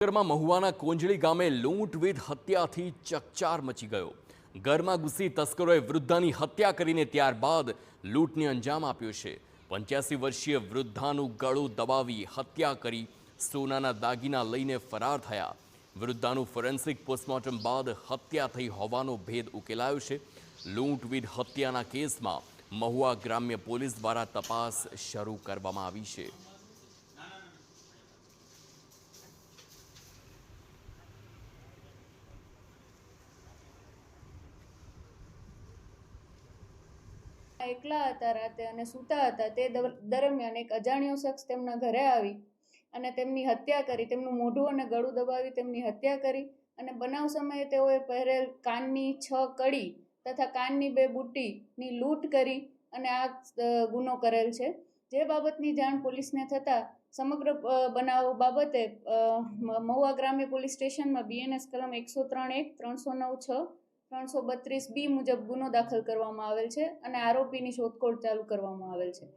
મહુવાના કોંજળી ગામે લૂંટવીટ હત્યાથી ચકચાર મચી ગયો। ઘરમાં ઘૂસી તસ્કરોએ વૃદ્ધાની હત્યા કરીને ત્યારબાદ લૂંટને અંજામ આપ્યો છે। 85 વર્ષીય વૃદ્ધાનું ગળું દબાવી હત્યા કરી સોનાના દાગીના લઈને ફરાર થયા। વૃદ્ધાનું ફોરેન્સિક પોસ્ટમોર્ટમ બાદ હત્યા થઈ હોવાનો ભેદ ઉકેલાયો છે। લૂંટવીટ હત્યાના કેસમાં મહુવા ગ્રામ્ય પોલીસ દ્વારા તપાસ શરૂ કરવામાં આવી છે। એકલા હતા રાતે અને સૂતા હતા તે દરમિયાન એક અજાણ્યો શખ્સ તેમના ઘરે આવી અને તેમની હત્યા કરી, તેમનું મોઢું અને ગળું દબાવી તેમની હત્યા કરી અને બનાવ સમયે તેઓએ પહેરેલ કાનની 6 કડી તથા કાનની 2 બુટ્ટીની લૂંટ કરી અને આ ગુનો કરેલ છે। જે બાબતની જાણ પોલીસને થતાં સમગ્ર બનાવ બાબતે મહુવા ગ્રામ્ય પોલીસ સ્ટેશનમાં BNS કલમ 103(1), 309(6), 332B મુજબ ગુનો દાખલ કરવામાં આવેલ છે અને આરોપીની શોધખોળ ચાલુ કરવામાં આવેલ છે।